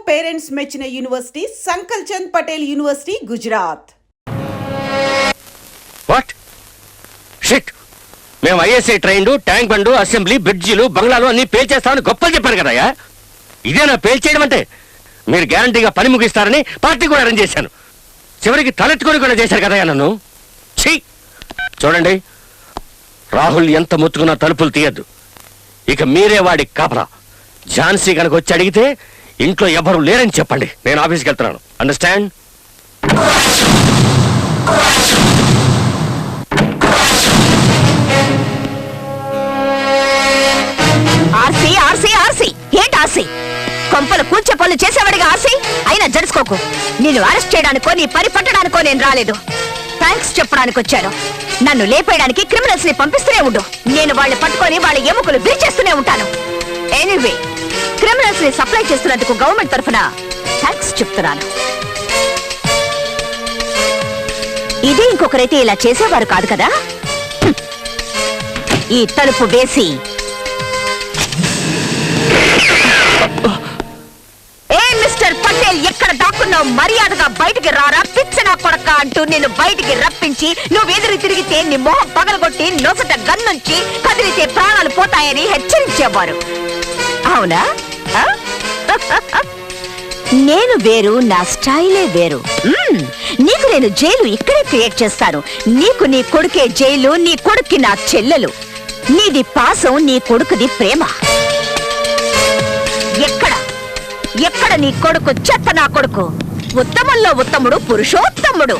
Parents మెచ్చిన university Sankalchand Patel university Gujarat. What shit, మేము ISI ట్రైన్లు, ట్యాంక్ బండు, అసెంబ్లీ, బ్రిడ్జిలు, బంగ్లాలు అన్ని పేల్చేస్తామని గొప్పలు చెప్పారు కదయ్యా. ఇదేనా పేల్చేయడం అంటే? మీరు గ్యారంటీగా పని ముగిస్తారని పార్టీ కూడా అరేంజ్ చేశాను. చివరికి తలెత్తుకొని కూడా చేశారు కదయ్యా నన్ను. ఛీ! చూడండి, రాహుల్ ఎంత ముత్తుకున్నా తలుపులు తీయద్దు. ఇక మీరే వాడి కాపలా. ఝాన్సీ కనుక వచ్చి అడిగితే ఇంట్లో ఎవరు లేరని చెప్పండి. నేను ఆఫీస్కి వెళ్తున్నాను. అండర్స్టాండ్? ఆర్సీ ఆర్సీ ఆర్సీ ఏంటి ఆర్సీ? కొంపలు కూర్చే పనులు చేసేవాడిగా ఆర్సీ అయినా జడుచుకోకు. నిన్ను అరెస్ట్ చేయడానికో నీ పని పట్టడానికో నేను రాలేదు. థ్యాంక్స్ చెప్పడానికి వచ్చాను. నన్ను లేపేయడానికి క్రిమినల్స్ ని పంపిస్తూనే ఉండు. నేను వాళ్ళని పట్టుకొని వాళ్ళ ఎముకలు విరిచేస్తూనే ఉంటాను. ఎనీవే, క్రిమినల్స్ ని సప్లై చేస్తున్నందుకు గవర్నమెంట్ తరఫున థ్యాంక్స్ చెప్తున్నాను. ఇదే ఇంకొకరైతే ఇలా చేసేవారు కాదు కదా. ఈ తలుపు వేసి మిస్టర్ పటేల్, ఎక్కడ దాక్కున్నావు? మర్యాదగా బయటికి రారా, పిచ్చనా కొడక అంటూ నేను బయటికి రప్పించి నువ్వు ఎదురు తిరిగితే నీ మొహం పగలగొట్టి నొసట గన్నుంచి కదిలితే ప్రాణాలు పోతాయని హెచ్చరించేవారు. అవునా? నేను వేరు, నా స్టైలే వేరు. నీకు నేను జైలు ఇక్కడే క్రియేట్ చేస్తాను. నీకు నీ కొడుకే జైలు, నీ కొడుక్కి నా చెల్లెలు. నీది పాసం, నీ కొడుకుది ప్రేమ. ఎక్కడ నీ కొడుకు? చెత్త నా కొడుకు. ఉత్తమంలో ఉత్తముడు, పురుషోత్తముడు.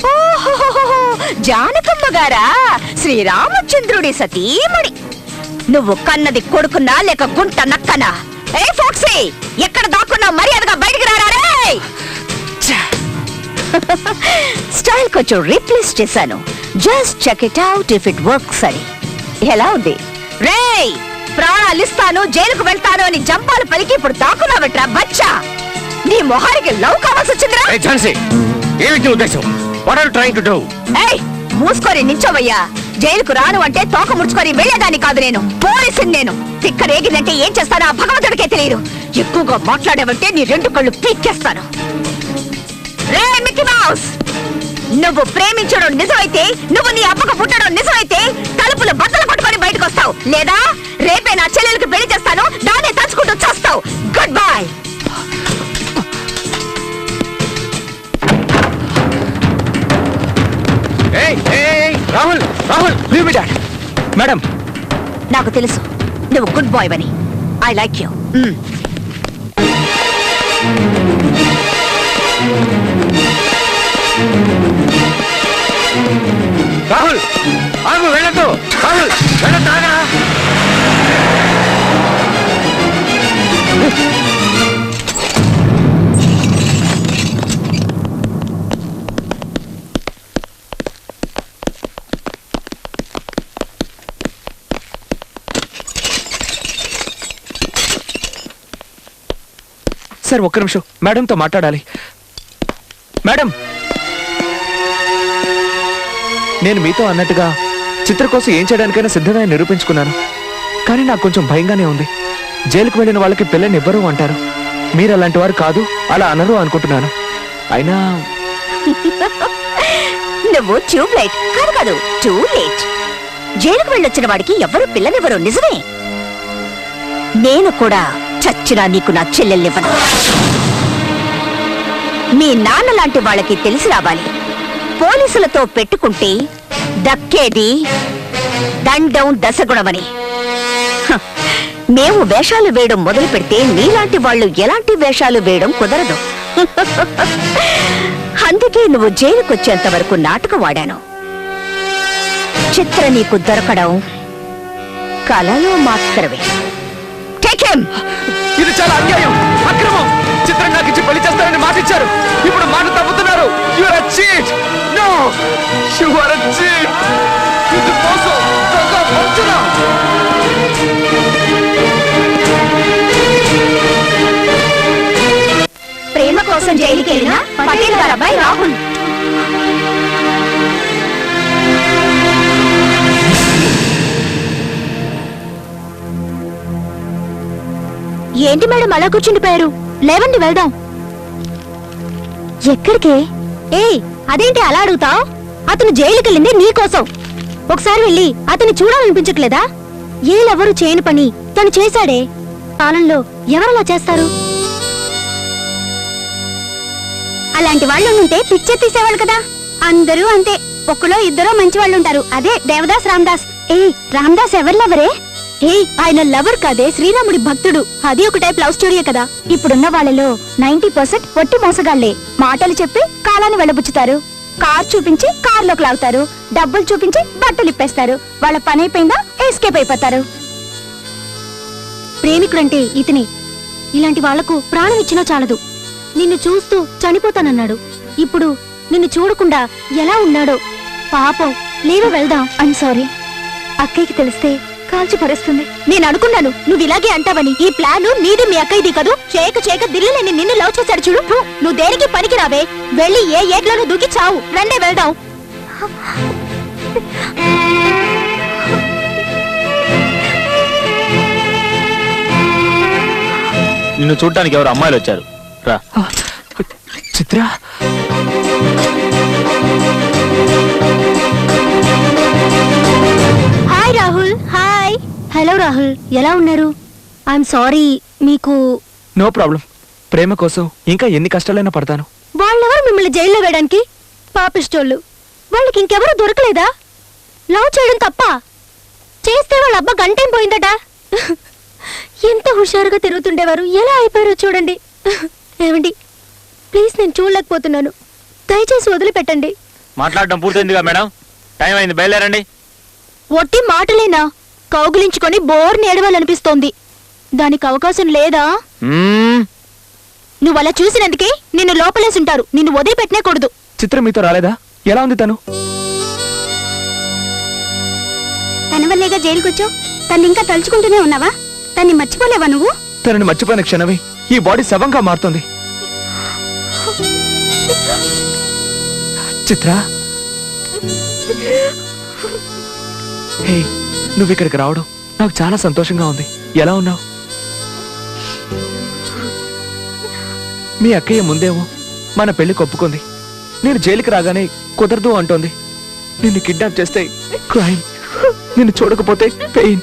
ఓహో, జానకమ్మ గారా, శ్రీరామచంద్రుడి సతీమణి. నువ్వు కన్నది కొడుకున్నా లేక గుంట నక్కనా? ఏ ఫాక్సీ, ఎక్కడ దాక్కున్నావు? మర్యాదగా బయటికి రారా. స్టైల్ కొంచెం రీప్లేస్ చేశాను. Just check it out if it works అని. ఎలా ఉంది? రేయ్, ప్రాణాలు ఇస్తాను, జైలుకు వెళ్తాను అని జంపాలు పలికి ఇప్పుడు దాక్కున్నావట్రా బచ్చా. నీ మొహానికి లవ్ కావాల్సి వచ్చిందిరా. మూసుకొని నించోవయ్యా. జైలుకు రాను అంటే తోక ముడుచుకొని వెళ్లేదాన్ని కాదు నేను. పోలీసుని నేను. తిక్క రేగిందంటే ఏం చేస్తానో ఆ భగవంతుడికే తెలియదు. ఎక్కువగా మాట్లాడావంటే నీ రెండు కళ్ళు పీక్కేస్తాను. రే మిక్కీ మౌస్, నువ్వు ప్రేమించడం నిజమైతే, నువ్వు నీ అబ్బకు పుట్టడం నిజమైతే తలుపులు బద్దలు పట్టుకొని బయటకు వస్తావు. లేదా రేపే నా చెల్లెలకు పెళ్లి చేస్తాను, దాన్ని తలుచుకుంటూ చేస్తావు. Good bye. Rahul, Rahul, madam, నాకు తెలుసు నువ్వు గుడ్ బాయ్ అని. I like you. రాహుల్, ఆగు, వెళ్ళొద్దు. రాహుల్, వెళ్ళొద్దాగా. సార్, ఒక్క నిమిషం, మేడంతో మాట్లాడాలి. మేడం, నేను మీతో అన్నట్టుగా చిత్ర కోసం ఏం చేయడానికైనా సిద్ధంగా నిరూపించుకున్నాను. కానీ నాకు కొంచెం భయంగానే ఉంది. జైలుకు వెళ్ళిన వాళ్ళకి పిల్లని ఇవ్వరు అంటారు. మీరు అలాంటి వారు కాదు, అలా అనరు అనుకుంటున్నాను. అయినా నువ్వు ట్యూబ్ లైట్ కాదు, టూ లేట్. జైలుకు వెళ్ళొచ్చిన వాడికి ఎవరు పిల్లనివ్వరు, నిజమే. నేను కూడా చచ్చినా నీకు నా చెల్లెల్నివ్వను. మీ నాన్న లాంటి వాళ్ళకి తెలిసి రావాలి, పోలీసులతో పెట్టుకుంటే దక్కేది దండం దశగుణమని. మేము వేషాలు వేయడం మొదలు పెడితే నీలాంటి వాళ్ళు ఎలాంటి వేషాలు వేయడం కుదరదు. అందుకే నువ్వు జైలుకొచ్చేంత వరకు నాటకం వాడాను. చిత్ర నీకు దొరకడం కలలో మాత్రమే. ఇది చాలా అన్యాయం, అక్రమం. చిత్రం నాకు ఇచ్చి పెళ్లి చేస్తారని మాటిచ్చారు, ఇప్పుడు మాట తప్పుతున్నారు. You are a cheat. No, you are a cheat. ఇది మోసం, దొంగ, వంచన. ప్రేమ కోసం జైలుకి వెళ్ళిన పటేల్ గారి అబ్బాయి రాహుల్. ఏంటి మేడం అలా కూర్చుండిపోయారు? లేవండి వెళ్దాం. ఎక్కడికి? ఏయ్, అదేంటి అలా అడుగుతావ్? అతను జైలుకెళ్ళింది నీకోసం. ఒకసారి వెళ్ళి అతన్ని చూడాలనిపించట్లేదా? ఏలెవరు చేయని పని తను చేశాడే. కాలంలో ఎవరలా చేస్తారు? అలాంటి వాళ్ళు ఉంటే పిచ్చెత్తేసేవాళ్ళు కదా. అందరూ అంతే, ఒక్కలో ఇద్దరో మంచి వాళ్ళు ఉంటారు. అదే దేవదాస్ రామదాస్. రామదాస్ ఎవరు లవరే? ఆయన లవర్ కాదే, శ్రీరాముడి భక్తుడు. అది ఒక టైప్ లవ్ స్టోరీయే కదా. ఇప్పుడున్న వాళ్ళలో 90% ఒట్టి మోసగాళ్లే. మాటలు చెప్పి కాలాన్ని వెళ్ళబుచ్చుతారు, కార్ చూపించి కార్లోకి లాగుతారు, డబ్బులు చూపించి బట్టలు ఇప్పేస్తారు. వాళ్ళ పని అయిపోయిందా ఎస్కేప్ అయిపోతారు. ప్రేమికుడంటే ఇతనే. ఇలాంటి వాళ్లకు ప్రాణం ఇచ్చినా చాలదు. నిన్ను చూస్తూ చనిపోతానన్నాడు. ఇప్పుడు నిన్ను చూడకుండా ఎలా ఉన్నాడో పాపం. లేవో వెళ్దాం. ఐమ్ సారీ, అక్కయ్యకి తెలిస్తే కాల్చి పరేస్తుంది. నేను అనుకున్నాను నువ్వు ఇలాగే అంటావని. ఈ ప్లాన్ నీది మీ అక్కయ్యది కదూ. చేయక దిల్లులేని నిన్ను లవ్ చేశాడు చూడు. నువ్వు దేనికి పనికి రావే. వెళ్ళి ఏ ఏట్లోనూ దూకి చావు. రండే వెళ్దాం. నిన్ను చూడటానికి ఎవరు అమ్మాయిలు వచ్చారు రా. Chitra, hi Rahul. Hi. Hello Rahul, ఎలా ఉన్నారు? I'm sorry. మీకు నో ప్రాబ్లం. ప్రేమ కోసం ఇంకా ఎన్ని కష్టాలైనా పడతాను. వాళ్ళెవరు మిమ్మల్ని జైల్లో వేయడానికి? పాపిష్టోళ్ళు. వాళ్ళకి ఇంకెవరూ దొరకలేదా? లవ్ చేయడం తప్ప చేస్తే వాళ్ళ అబ్బా గంటేం పోయిందట. ఎంత హుషారుగా తిరుగుతుండేవారు, ఎలా అయిపోయారో చూడండి. ఏమండి, ప్లీజ్, నేను చూడలేకపోతున్నాను. దయచేసి వదిలిపెట్టండి. మాట్లాడడం పూర్తయిందిగా మేడం, టైం అయింది, బయలుదేరండి. ఒట్టి మాటలేనా? కౌగిలించుకొని బోర్ని ఏడవాలనిపిస్తోంది. దానికి అవకాశం లేదా? నువ్వు అలా చూసినందుకే నిన్ను లోపలేసుంటారు. నిన్ను వదిలిపెట్టనేకూడదు. చిత్ర మీతో రాలేదా? ఎలా ఉంది తను? తన వల్లేగా జైలుకొచ్చావు. తను ఇంకా తలుచుకుంటూనే ఉన్నావా? తన్ని మర్చిపోలేవా నువ్వు? తనని మర్చిపోయిన క్షణమే ఈ బాడీ శవంగా మారుతుంది. చిత్ర, హే, నువ్వు ఇక్కడికి రావడం నాకు చాలా సంతోషంగా ఉంది. ఎలా ఉన్నావు? మీ అక్కయ్య ముందేమో మన పెళ్లి ఒప్పుకుంది. నేను జైలుకి రాగానే కుదరదు అంటోంది. నిన్ను కిడ్నాప్ చేస్తే క్రైమ్, నిన్ను చూడకపోతే పెయిన్.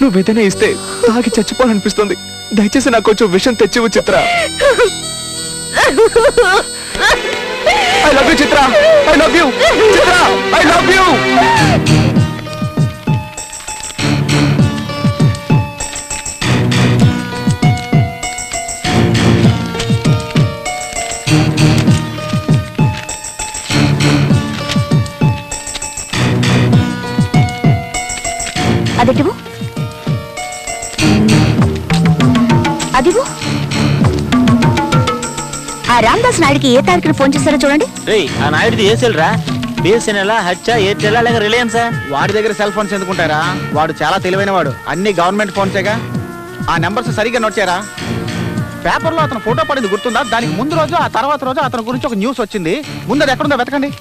నువ్వేదైనా ఇస్తే తాగి చచ్చిపోవాలనిపిస్తుంది. దయచేసి నాకు కొంచెం విషయం తెచ్చివు చిత్ర. I love you, Chitra. I love you, Chitra. I love you. అదిటివు, అదివు. ఆ రామదాస్ నాయుడికి ఏ తారీఖున ఫోన్ చేశారో చూడండి. రేయ్, ఆ నాయుడిది ఏ సెల్ రా? బిఎస్ఎన్ఎల్, హెచ్, ఎయిర్టెల్ లేక రిలయన్స్? వాడి దగ్గర సెల్ ఫోన్స్ ఎందుకుంటారా? వాడు చాలా తెలివైన వాడు. అన్ని గవర్నమెంట్ ఫోన్సేగా. ఆ నెంబర్స్ సరిగ్గా నోట్ చేయరా. పేపర్లో అతను ఫోటో పడింది గుర్తుందా? దానికి ముందు రోజు ఆ తర్వాత రోజు అతని గురించి ఒక న్యూస్ వచ్చింది. ముందు అది ఎక్కడుందో వెతకండి.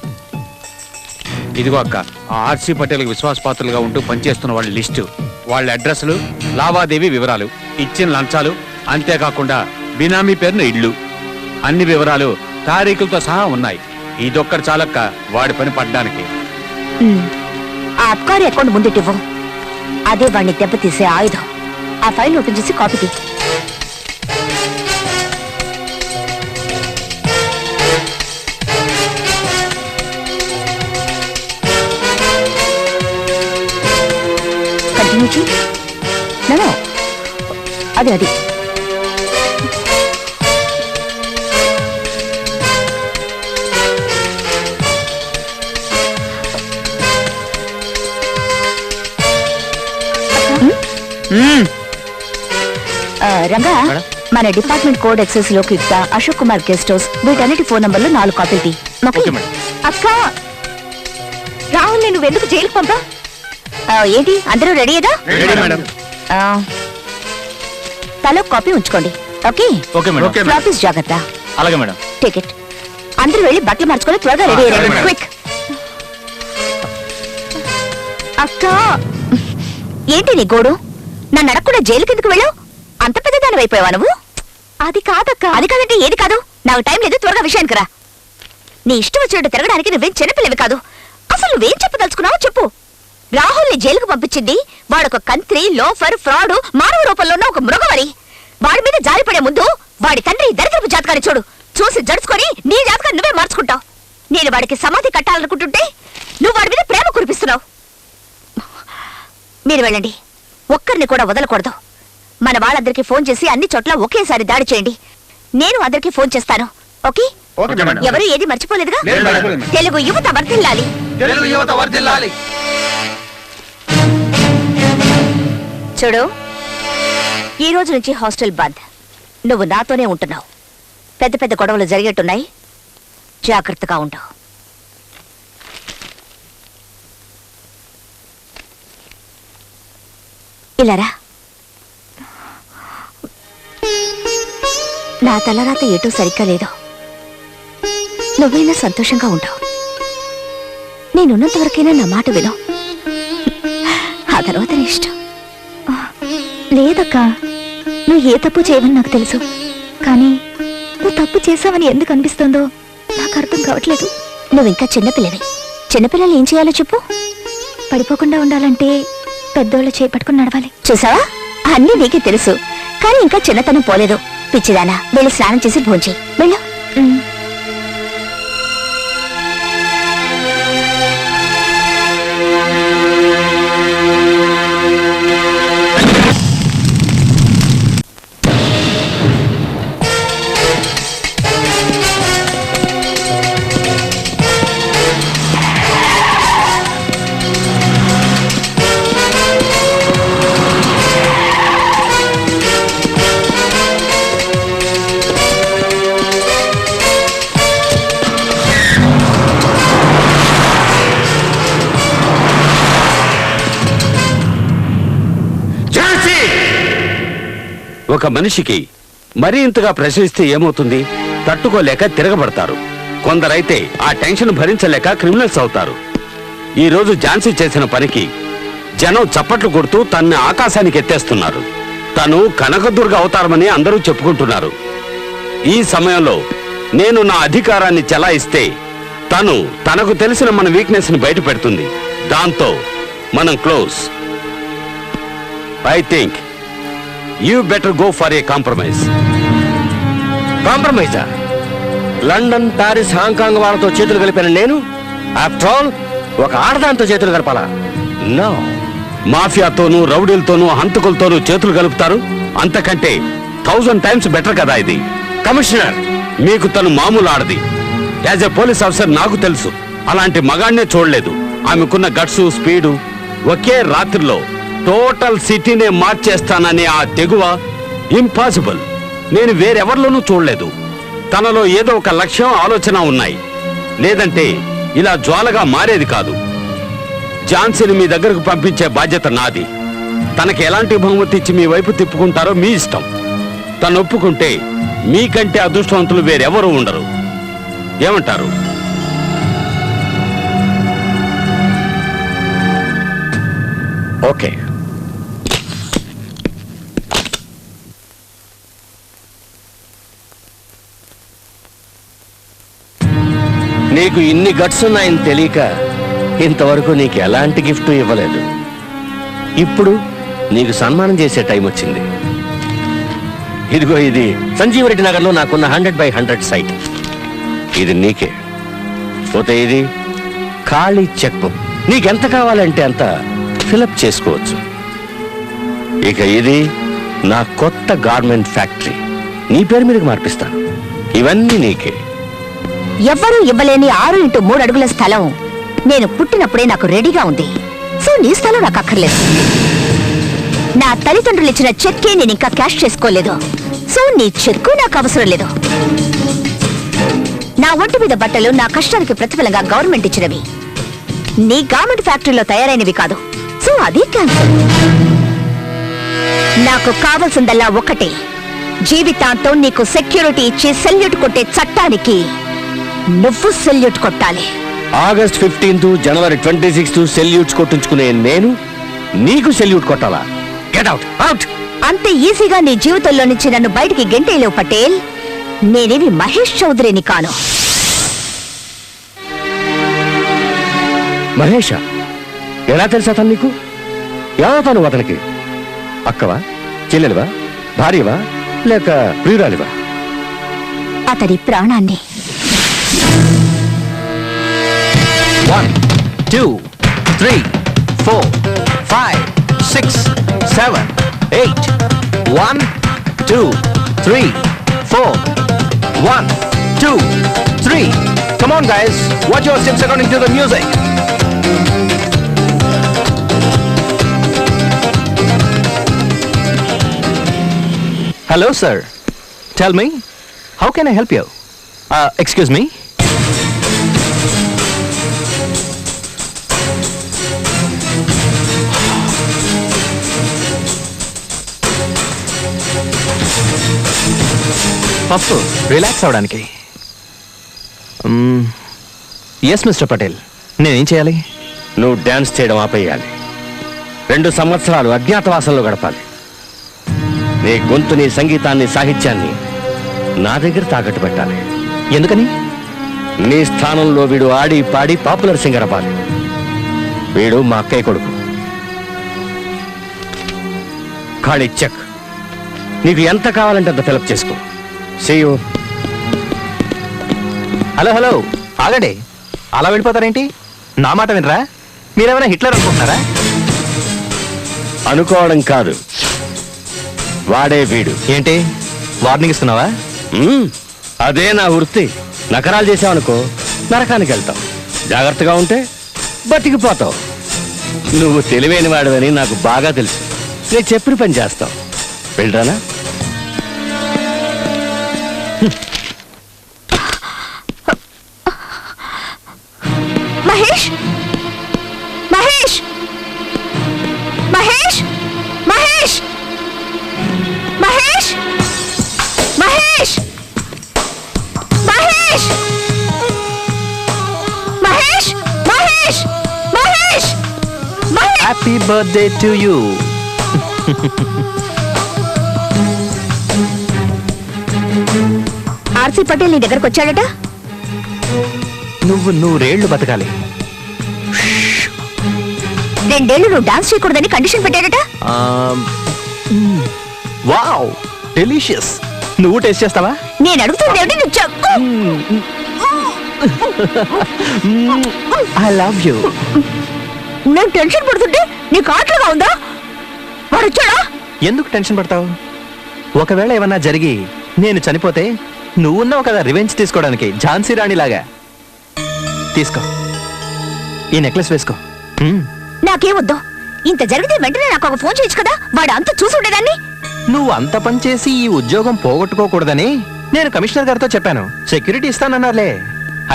ఇదిగో అక్క, ఆ ఆర్సీ పటేల్కి విశ్వాసపాత్రులుగా ఉంటూ పనిచేస్తున్న వాళ్ళ లిస్టు, వాళ్ళ అడ్రస్లు, లావాదేవీ వివరాలు, ఇచ్చిన లంచాలు, అంతేకాకుండా బినామీ పేరున ఇళ్ళు, అన్ని వివరాలు తారీఖులతో సహా ఉన్నాయి. ఇదొక్కటి చాలక్క వాడి పని పడ్డానికి. ఆ అబ్కారీ అకౌంట్ ముందుటివ్వు. అదే వాడిని దెబ్బతీసే ఆయుధం. ఆ ఫైల్ ఓపెన్ చేసి కాపీ తీ. కంటిన్యూ చేయి. నో, అది రంగా, మన డిపార్ట్మెంట్ కోడ్ ఎక్సెస్ లో click Ashok Kumar guest house, వీటన్నిటి ఫోన్ నంబర్లు 4 కాపీలు తీ. అక్క, రాహుల్ నేను ఎందుకు జైలుకి పంపా? ఏంటి, అందరూ రెడీయేగా? తలో కాపీ ఉంచుకోండి. ఓకే? Okay madam. ఆఫీస్ జాగ్రత్త. అలాగే మేడం. టికెట్. అందరూ వెళ్ళి బట్టలు మార్చుకొని త్వరగా రెడీ అయ్యారు. క్విక్. అక్క, ఏంటి నీ గోడు? నన్ను అడగకుండా జైలుకి ఎందుకు వెళ్ళావు? అంత పెద్ద దాని అయిపోయావా నువ్వు? అది కాదక్క. అది కాదంటే ఏది కాదు? నాకు టైం లేదు, త్వరగా విషయానికి రా. నీ ఇష్టం వచ్చినట్టు తిరగడానికి నువ్వేం చిన్నపిల్లవి కాదు. అసలు నువ్వేం చెప్పదలుచుకున్నావో చెప్పు. రాహుల్ని జైలుకు పంపించింది వాడొక కంత్రి, లోఫర్, ఫ్రాడ్, మానవ రూపంలో ఉన్న ఒక మృగవరి. వాడి మీద జారిపడే ముందు వాడి తండ్రి దరిద్రపు జాతకాన్ని చూసి జడుచుకొని నీ జాతకాన్ని నువ్వే మార్చుకుంటావు. నేను వాడికి సమాధి కట్టాలనుకుంటుంటే నువ్వు వాడి మీద ప్రేమ కురిపిస్తున్నావు. మీరు వెళ్ళండి, ఒక్కరిని కూడా వదలకూడదు. మన వాళ్ళందరికీ ఫోన్ చేసి అన్ని చోట్ల ఒకేసారి దాడి చేయండి. నేను అందరికీ ఫోన్ చేస్తాను. ఓకే? Okay madam. ఎవరు ఏది మర్చిపోలేదుగా? లేదు మేడం. తెలుగు యువత వర్ధిల్లాలి. తెలుగు యువత వర్ధిల్లాలి. చూడు, ఈ రోజు నుంచి హాస్టల్ బంద్. నువ్వు నాతోనే ఉంటున్నావు. పెద్ద పెద్ద గొడవలు జరిగేట్టున్నాయి, జాగ్రత్తగా ఉండు. ఇలారా. నా తలరాత ఏటో సరిగ్గా లేదు. నువ్వైనా సంతోషంగా ఉంటావు. నేనున్నంత వరకైనా నా మాట విను. ఆ తర్వాత నీ ఇష్టం. లేదక్కా, నువ్వు ఏ తప్పు చేయవని నాకు తెలుసు. కానీ నువ్వు తప్పు చేసావని ఎందుకు అనిపిస్తుందో నాకు అర్థం కావట్లేదు. నువ్వింకా చిన్నపిల్లవి. చిన్నపిల్లలు ఏం చేయాలో చెప్పు. పడిపోకుండా ఉండాలంటే పెద్దోళ్ళు చేపట్టుకుని నడవాలి. చూసావా, అన్నీ నీకే తెలుసు. కానీ ఇంకా చిన్నతనం పోలేదు. పిచ్చిదానా, వెళ్ళి స్నానం చేసి భోంచేయి. వెళ్ళు. ఒక మనిషికి మరీ ఇంతగా ప్రశ్నిస్తే ఏమవుతుంది? తట్టుకోలేక తిరగబడతారు. కొందరైతే ఆ టెన్షన్ భరించలేక క్రిమినల్స్ అవుతారు. ఈ రోజు ఝాన్సీ చేసిన పనికి జనం చప్పట్లు కొడుతూ తన్ని ఆకాశానికి ఎత్తేస్తున్నారు. తను కనకదుర్గ అవతారమని అందరూ చెప్పుకుంటున్నారు. ఈ సమయంలో నేను నా అధికారాన్ని చెలాయిస్తే తను తనకు తెలిసిన మన వీక్నెస్ ని బయట పెడుతుంది. దాంతో మనం close. I think you better go for a compromise. కాంప్రమైజా? లండన్, పారిస్, హాంకాంగ్ వాళ్ళతో చేతులు కలిపిన నేను ఆఫ్టర్ ఆల్ ఒక ఆడదాంతో చేతులు కలపాలా? నో. మాఫియాతోనూ, రౌడీలతోనూ, హంతకులతోనూ చేతులు కలుపుతారు. అంతకంటే 1000 times బెటర్ కదా ఇది. కమిషనర్, మీకు తను మామూలు ఆడది. యాజ్ ఎ పోలీస్ ఆఫీసర్ నాకు తెలుసు. అలాంటి మగాణ్ణే చూడలేదు. ఆమెకున్న గట్సు, స్పీడు ఒకే రాత్రిలో టోటల్ సిటీనే మార్చేస్తాననే ఆ తెగువ ఇంపాసిబుల్. నేను వేరెవరిలోనూ చూడలేదు. తనలో ఏదో ఒక లక్ష్యం, ఆలోచన ఉన్నాయి. లేదంటే ఇలా జ్వాలగా మారేది కాదు. ఝాన్సీని మీ దగ్గరకు పంపించే బాధ్యత నాది. తనకి ఎలాంటి బహుమతి ఇచ్చి మీ వైపు తిప్పుకుంటారో మీ ఇష్టం. తను ఒప్పుకుంటే మీకంటే అదృష్టవంతులు వేరెవరూ ఉండరు. ఏమంటారు? ఓకే. నీకు ఇన్ని గట్స్ ఉన్నాయని తెలియక ఇంతవరకు నీకు ఎలాంటి గిఫ్ట్ ఇవ్వలేదు. ఇప్పుడు నీకు సన్మానం చేసే టైం వచ్చింది. ఇదిగో, ఇది సంజీవరెడ్డి నగర్లో నాకున్న 100/100 సైట్. ఇది నీకే. పోతే ఇది ఖాళీ చెక్ బుక్. నీకెంత కావాలంటే అంత ఫిలప్ చేసుకోవచ్చు. ఇక ఇది నా కొత్త గార్మెంట్ ఫ్యాక్టరీ. నీ పేరు మీదకి మార్పిస్తాను. ఇవన్నీ నీకే. ఎవ్వరూ ఇవ్వలేని 6x3 అడుగుల స్థలం నేను పుట్టినప్పుడే నాకు రెడీగా ఉంది. సో నీ స్థలం నాకు అక్కర్లేదు. నా తల్లిదండ్రులు ఇచ్చిన చెక్కే నేను ఇంకా క్యాష్ చేసుకోలేదు. సో నీ చెక్కు నాకు అవసరం లేదు. నా ఒంటి మీద బట్టలు నా కష్టానికి ప్రతిఫలంగా గవర్నమెంట్ ఇచ్చినవి. నీ గార్మెంట్ ఫ్యాక్టరీలో తయారైనవి కాదు. సో అది క్యాన్సర్. నాకు కావాల్సిందల్లా ఒక్కటే, జీవితాంతం నీకు సెక్యూరిటీ ఇచ్చి సెల్యూట్ కొట్టే చట్టానికి నువ్వు సెల్యూట్ కొట్టాలి. ఆగస్ట్ 15 జనవరి 26 సెల్యూట్స్ కొట్టించుకునే నేను నీకు సెల్యూట్ కొట్టాలా? గెట్ అవుట్, అవుట్, అంత ఈజీగా నీ జీవితంలో నుంచి నన్ను బయటికి గెంటేలేవు పటేల్. నేనేమి మహేష్ చౌదరిని కాను. మహేష, ఎలా తెలుసా అతను నీకు? ఏమవుతాను అతనికి? అక్కవా, చెల్లెలివా, భార్యవా, లేక ప్రియురాలివా? అతడి ప్రాణాన్ని. 1 2 3 4 5 6 7 8 1 2 3 4 1 2 3. Come on guys, watch your steps according to the music. Hello sir, tell me, how can I help you? Excuse me. First relax అవడానికి. ఎస్ మిస్టర్ పటేల్, నేనేం చేయాలి? నువ్వు డాన్స్ చేయడం ఆపేయాలి. 2 సంవత్సరాలు అజ్ఞాతవాసంలో గడపాలి. నీ గొంతుని, సంగీతాన్ని, సాహిత్యాన్ని నా దగ్గర తాకట్టు పెట్టాలి. ఎందుకని? నీ స్థానంలో వీడు ఆడి పాడి పాపులర్ సింగర్ అవ్వాలి. వీడు మా అక్కయ్య కొడుకు. ఖాళీ చెక్. నీకు ఎంత కావాలంటే అంత ఫిలప్ చేసుకో. See you. హలో హలో, ఆగండి. అలా వెళ్ళిపోతారేంటి? నా మాట వినరా? మీరేమైనా హిట్లర్ అనుకుంటున్నారా? అనుకోవడం కాదు, వాడే వీడు. ఏంటి వార్నింగ్ ఇస్తున్నావా? అదే నా వృత్తి. నకరాలు చేసావనుకో నరకానికి వెళ్తావు. జాగ్రత్తగా ఉంటే బతికిపోతావు. నువ్వు తెలివైన వాడివని నాకు బాగా తెలుసు. నేను చెప్పిన పని చేస్తావు. వెళ్ళరానా? Mahesh Mahesh Mahesh Mahesh Mahesh Mahesh Mahesh Mahesh Mahesh Mahesh Mahesh. Happy birthday to you. RC Patel నీ దగ్గరకు వచ్చాడట. నువ్వు 100 ఏళ్లు బతకాలి. 2 ఏళ్లు నువ్వు డాన్స్ చేయకూడదని కండిషన్ పెట్టాడట. Wow, delicious. నువ్వు టేస్ట్ చేస్తావా? నేను అడుగుతుంది ఏమిటి? నువ్వు చెప్పు. I love you. నేను టెన్షన్ పడుతుంటే నీకు ఆటలుగా ఉందా? వాడు వచ్చాడా? ఎందుకు టెన్షన్ పడతావు? ఒకవేళ ఏమన్నా జరిగి నేను చనిపోతే నువ్వున్నావు కదా రివెంజ్ తీసుకోవడానికి, ఝాన్సీ రాణి లాగా. తీసుకో, ఈ నెక్లెస్ వేసుకో. నాకేమొద్దు. ఇంత జరిగితే వెంటనే నాకు ఒక ఫోన్ చేయొచ్చు కదా. వాడు అంత చూసి ఉండేదాన్ని. నువ్వు అంత పని చేసి ఈ ఉద్యోగం పోగొట్టుకోకూడదని నేను కమిషనర్ గారితో చెప్పాను. సెక్యూరిటీ ఇస్తానన్నారులే.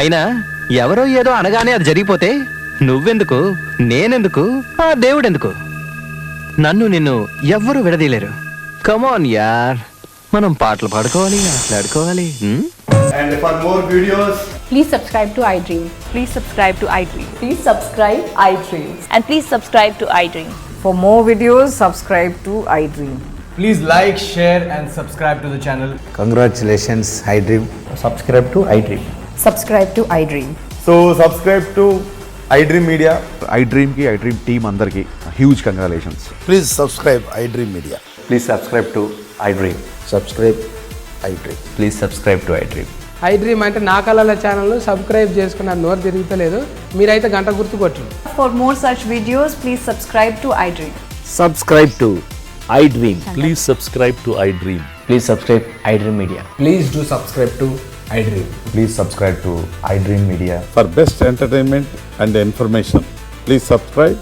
అయినా ఎవరో ఏదో అనగానే అది జరిగిపోతే నువ్వెందుకు, నేనెందుకు, ఆ దేవుడెందుకు? నన్ను నిన్ను ఎవ్వరూ విడదీయలేరు. కమాన్ యార్, మనం పాటలు పాడుకోవాలి, ఆటలాడుకోవాలి. And for more videos, Please subscribe to iDream. Please subscribe to iDream. Please subscribe iDream. And please subscribe to iDream. For more videos, subscribe to iDream. please like, share and subscribe to the channel. Congratulations, iDream. Subscribe to iDream. Subscribe to iDream. So subscribe to iDream Media. iDream ki iDream team andarki huge congratulations. Please subscribe iDream Media. Please subscribe to iDream. Subscribe iDream. Please subscribe to iDream. iDream అంటే నా కళల channel subscribe చేసుకున్న నోరు తిరుగుతలేదు. మీరైతే గంట గుర్తు కొట్టండి. For more such videos, please subscribe to iDream. Subscribe to iDream. Please subscribe to iDream. Please subscribe iDream Media. Please do subscribe to iDream. Please subscribe to iDream Media. For best entertainment and information, please subscribe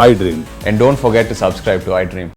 iDream. And don't forget to subscribe to iDream.